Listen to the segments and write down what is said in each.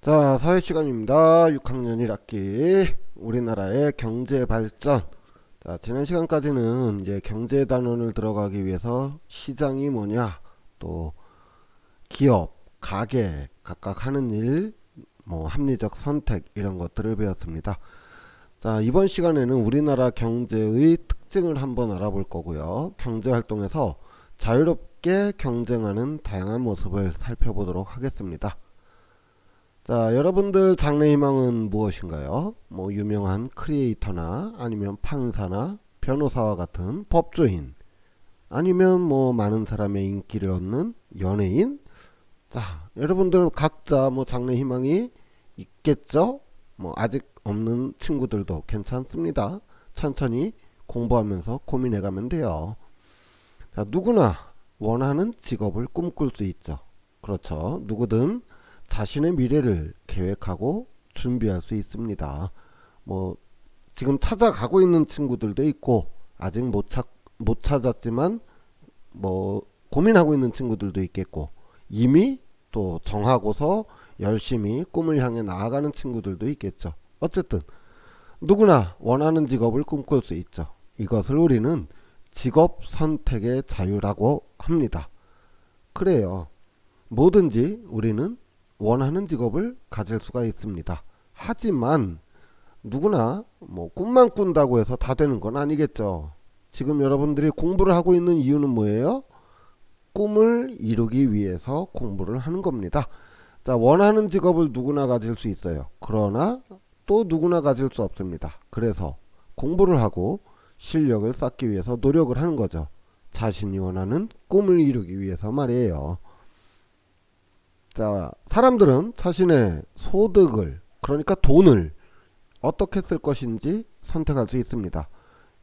자, 사회 시간입니다. 6학년 1학기 우리나라의 경제 발전. 자, 지난 시간까지는 이제 경제 단원을 들어가기 위해서 시장이 뭐냐, 또 기업, 가게, 각각 하는 일, 뭐 합리적 선택 이런 것들을 배웠습니다. 자, 이번 시간에는 우리나라 경제의 특징을 한번 알아볼 거고요. 경제 활동에서 자유롭게 경쟁하는 다양한 모습을 살펴보도록 하겠습니다. 자, 여러분들 장래 희망은 무엇인가요? 뭐 유명한 크리에이터나 아니면 판사나 변호사와 같은 법조인, 아니면 뭐 많은 사람의 인기를 얻는 연예인. 자, 여러분들 각자 뭐 장래 희망이 있겠죠? 뭐 아직 없는 친구들도 괜찮습니다. 천천히 공부하면서 고민해 가면 돼요. 자, 누구나 원하는 직업을 꿈꿀 수 있죠. 그렇죠. 누구든 자신의 미래를 계획하고 준비할 수 있습니다. 뭐 지금 찾아가고 있는 친구들도 있고, 아직 못 찾았지만 뭐 고민하고 있는 친구들도 있겠고, 이미 또 정하고서 열심히 꿈을 향해 나아가는 친구들도 있겠죠. 어쨌든 누구나 원하는 직업을 꿈꿀 수 있죠. 이것을 우리는 직업 선택의 자유라고 합니다. 그래요. 뭐든지 우리는 원하는 직업을 가질 수가 있습니다. 하지만 누구나 뭐 꿈만 꾼다고 해서 다 되는 건 아니겠죠. 지금 여러분들이 공부를 하고 있는 이유는 뭐예요? 꿈을 이루기 위해서 공부를 하는 겁니다. 자, 원하는 직업을 누구나 가질 수 있어요. 그러나 또 누구나 가질 수 없습니다. 그래서 공부를 하고 실력을 쌓기 위해서 노력을 하는 거죠. 자신이 원하는 꿈을 이루기 위해서 말이에요. 자, 사람들은 자신의 소득을, 그러니까 돈을 어떻게 쓸 것인지 선택할 수 있습니다.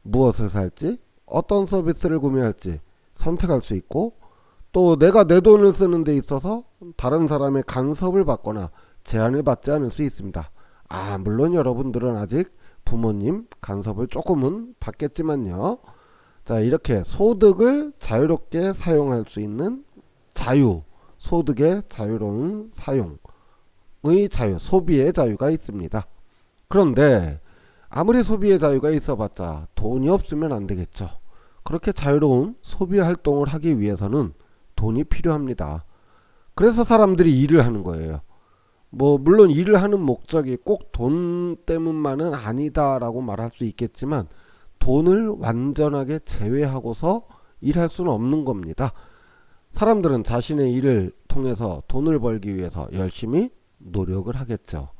무엇을 살지, 어떤 서비스를 구매할지 선택할 수 있고, 또 내가 내 돈을 쓰는 데 있어서 다른 사람의 간섭을 받거나 제한을 받지 않을 수 있습니다. 물론 여러분들은 아직 부모님 간섭을 조금은 받겠지만요. 자, 이렇게 소득을 자유롭게 사용할 수 있는 자유, 소득의 자유로운 사용의 자유, 소비의 자유가 있습니다. 그런데 아무리 소비의 자유가 있어봤자 돈이 없으면 안 되겠죠. 그렇게 자유로운 소비 활동을 하기 위해서는 돈이 필요합니다. 그래서 사람들이 일을 하는 거예요. 뭐 물론 일을 하는 목적이 꼭 돈 때문만은 아니다라고 말할 수 있겠지만, 돈을 완전하게 제외하고서 일할 수는 없는 겁니다. 사람들은 자신의 일을 통해서 돈을 벌기 위해서 열심히 노력을 하겠죠.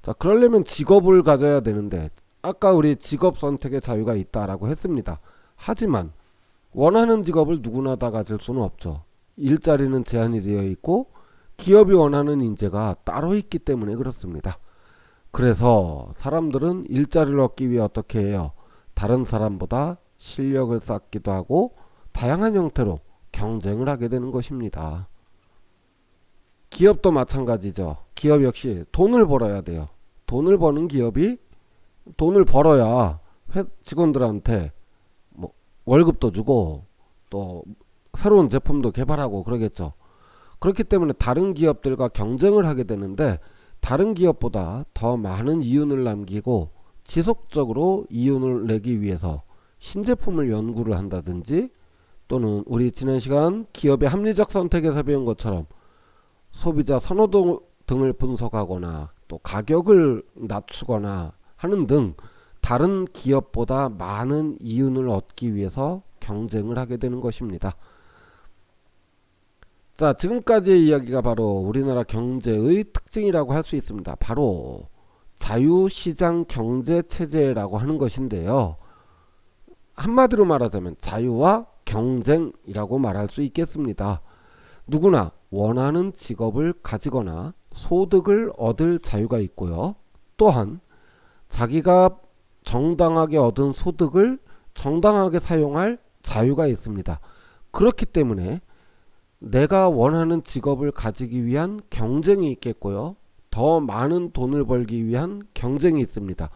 자, 그러려면 직업을 가져야 되는데, 아까 우리 직업 선택의 자유가 있다라고 했습니다. 하지만 원하는 직업을 누구나 다 가질 수는 없죠. 일자리는 제한이 되어 있고 기업이 원하는 인재가 따로 있기 때문에 그렇습니다. 그래서 사람들은 일자리를 얻기 위해 어떻게 해요? 다른 사람보다 실력을 쌓기도 하고 다양한 형태로 경쟁을 하게 되는 것입니다. 기업도 마찬가지죠. 기업 역시 돈을 벌어야 돼요. 돈을 버는 기업이 돈을 벌어야 직원들한테 뭐 월급도 주고 또 새로운 제품도 개발하고 그러겠죠. 그렇기 때문에 다른 기업들과 경쟁을 하게 되는데, 다른 기업보다 더 많은 이윤을 남기고 지속적으로 이윤을 내기 위해서 신제품을 연구를 한다든지, 또는 우리 지난 시간 기업의 합리적 선택에서 배운 것처럼 소비자 선호도 등을 분석하거나 또 가격을 낮추거나 하는 등 다른 기업보다 많은 이윤을 얻기 위해서 경쟁을 하게 되는 것입니다. 자, 지금까지의 이야기가 바로 우리나라 경제의 특징이라고 할 수 있습니다. 바로 자유시장 경제체제라고 하는 것인데요. 한마디로 말하자면 자유와 경쟁이라고 말할 수 있겠습니다. 누구나 원하는 직업을 가지거나 소득을 얻을 자유가 있고요. 또한 자기가 정당하게 얻은 소득을 정당하게 사용할 자유가 있습니다. 그렇기 때문에 내가 원하는 직업을 가지기 위한 경쟁이 있겠고요. 더 많은 돈을 벌기 위한 경쟁이 있습니다.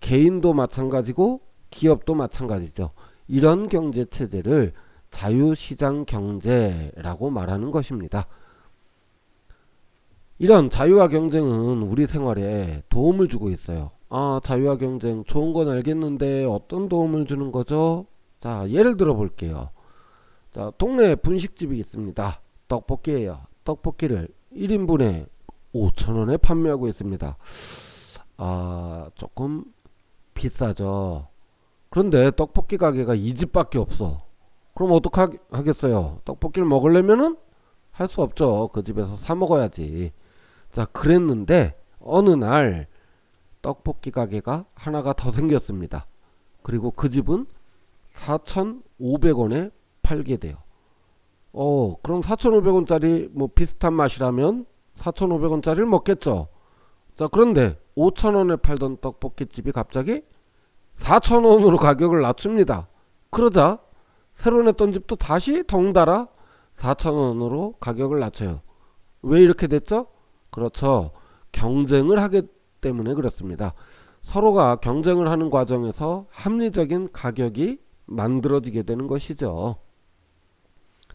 개인도 마찬가지고 기업도 마찬가지죠. 이런 경제 체제를 자유시장 경제라고 말하는 것입니다. 이런 자유와 경쟁은 우리 생활에 도움을 주고 있어요. 아, 자유와 경쟁 좋은 건 알겠는데 어떤 도움을 주는 거죠? 자, 예를 들어 볼게요. 자, 동네에 분식집이 있습니다. 떡볶이에요. 떡볶이를 1인분에 5,000원에 판매하고 있습니다. 아, 조금 비싸죠. 그런데 떡볶이 가게가 이 집밖에 없어. 그럼 어떡하겠어요? 떡볶이를 먹으려면은 할 수 없죠. 그 집에서 사 먹어야지. 자, 그랬는데 어느 날 떡볶이 가게가 하나가 더 생겼습니다. 그리고 그 집은 4,500원에 팔게 돼요. 그럼 4,500원짜리 뭐 비슷한 맛이라면 4,500원짜리를 먹겠죠. 자, 그런데 5,000원에 팔던 떡볶이집이 갑자기 4,000원으로 가격을 낮춥니다. 그러자 새로 냈던 집도 다시 덩달아 4,000원으로 가격을 낮춰요. 왜 이렇게 됐죠? 그렇죠. 경쟁을 하기 때문에 그렇습니다. 서로가 경쟁을 하는 과정에서 합리적인 가격이 만들어지게 되는 것이죠.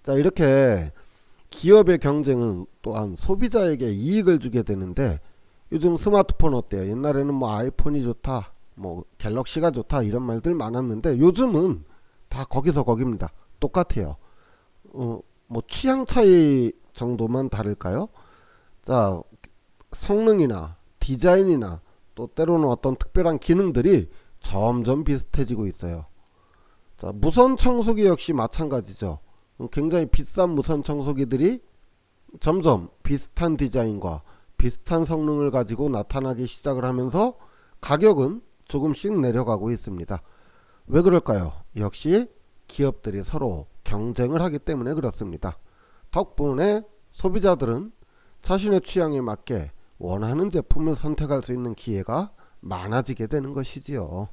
자, 이렇게 기업의 경쟁은 또한 소비자에게 이익을 주게 되는데, 요즘 스마트폰 어때요? 옛날에는 뭐 아이폰이 좋다, 뭐 갤럭시가 좋다 이런 말들 많았는데 요즘은 다 거기서 거깁니다. 똑같아요. 뭐 취향 차이 정도만 다를까요? 자, 성능이나 디자인이나 또 때로는 어떤 특별한 기능들이 점점 비슷해지고 있어요. 자, 무선 청소기 역시 마찬가지죠. 굉장히 비싼 무선 청소기들이 점점 비슷한 디자인과 비슷한 성능을 가지고 나타나기 시작을 하면서 가격은 조금씩 내려가고 있습니다. 왜 그럴까요? 역시 기업들이 서로 경쟁을 하기 때문에 그렇습니다. 덕분에 소비자들은 자신의 취향에 맞게 원하는 제품을 선택할 수 있는 기회가 많아지게 되는 것이지요.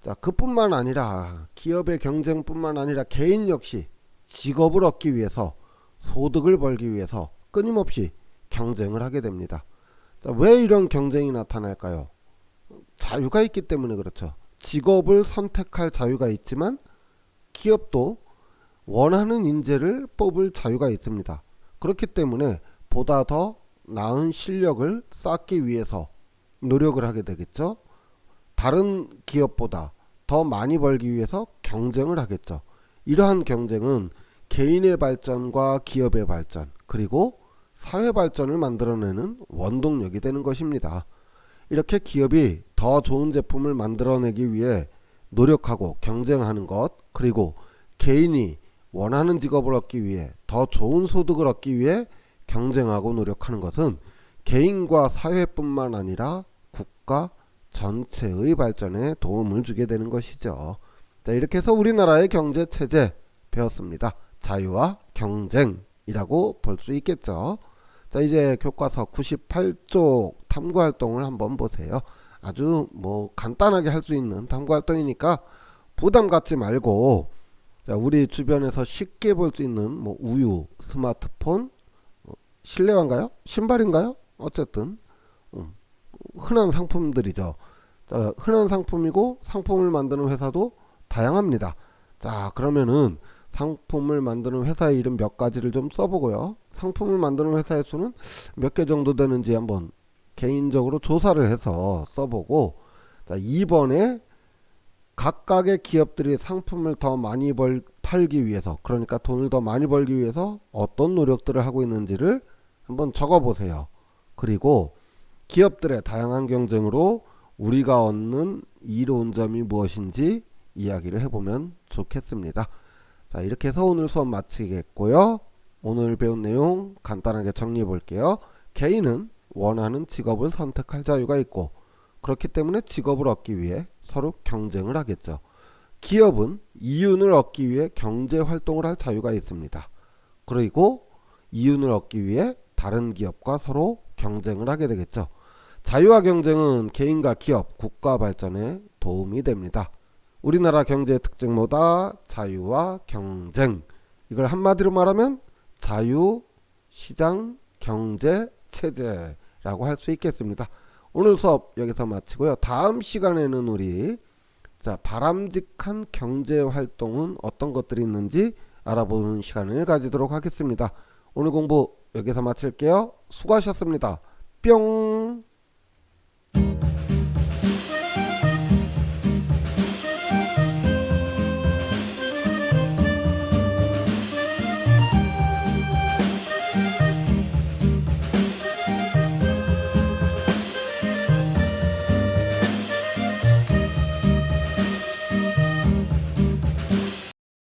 자, 그뿐만 아니라 기업의 경쟁뿐만 아니라 개인 역시 직업을 얻기 위해서, 소득을 벌기 위해서 끊임없이 경쟁을 하게 됩니다. 자, 왜 이런 경쟁이 나타날까요? 자유가 있기 때문에 그렇죠. 직업을 선택할 자유가 있지만 기업도 원하는 인재를 뽑을 자유가 있습니다. 그렇기 때문에 보다 더 나은 실력을 쌓기 위해서 노력을 하게 되겠죠. 다른 기업보다 더 많이 벌기 위해서 경쟁을 하겠죠. 이러한 경쟁은 개인의 발전과 기업의 발전, 그리고 사회 발전을 만들어내는 원동력이 되는 것입니다. 이렇게 기업이 더 좋은 제품을 만들어내기 위해 노력하고 경쟁하는 것, 그리고 개인이 원하는 직업을 얻기 위해 더 좋은 소득을 얻기 위해 경쟁하고 노력하는 것은 개인과 사회뿐만 아니라 국가 전체의 발전에 도움을 주게 되는 것이죠. 자, 이렇게 해서 우리나라의 경제 체제 배웠습니다. 자유와 경쟁이라고 볼 수 있겠죠. 자, 이제 교과서 98쪽 탐구활동을 한번 보세요. 아주 뭐 간단하게 할 수 있는 탐구활동이니까 부담 갖지 말고, 자, 우리 주변에서 쉽게 볼 수 있는 뭐 우유, 스마트폰, 실내화인가요? 신발인가요? 어쨌든 흔한 상품들이죠. 자, 흔한 상품이고 상품을 만드는 회사도 다양합니다. 자, 그러면은 상품을 만드는 회사의 이름 몇 가지를 좀 써보고요. 상품을 만드는 회사의 수는 몇 개 정도 되는지 한번 개인적으로 조사를 해서 써보고, 자, 2번에 각각의 기업들이 상품을 더 많이 팔기 위해서, 그러니까 돈을 더 많이 벌기 위해서 어떤 노력들을 하고 있는지를 한번 적어보세요. 그리고 기업들의 다양한 경쟁으로 우리가 얻는 이로운 점이 무엇인지 이야기를 해보면 좋겠습니다. 자, 이렇게 해서 오늘 수업 마치겠고요. 오늘 배운 내용 간단하게 정리해 볼게요. 개인은 원하는 직업을 선택할 자유가 있고, 그렇기 때문에 직업을 얻기 위해 서로 경쟁을 하겠죠. 기업은 이윤을 얻기 위해 경제 활동을 할 자유가 있습니다. 그리고 이윤을 얻기 위해 다른 기업과 서로 경쟁을 하게 되겠죠. 자유와 경쟁은 개인과 기업, 국가 발전에 도움이 됩니다. 우리나라 경제의 특징 뭐다? 자유와 경쟁. 이걸 한마디로 말하면 자유, 시장, 경제, 체제라고 할 수 있겠습니다. 오늘 수업 여기서 마치고요. 다음 시간에는 우리, 자, 바람직한 경제 활동은 어떤 것들이 있는지 알아보는 시간을 가지도록 하겠습니다. 오늘 공부 여기서 마칠게요. 수고하셨습니다. 뿅.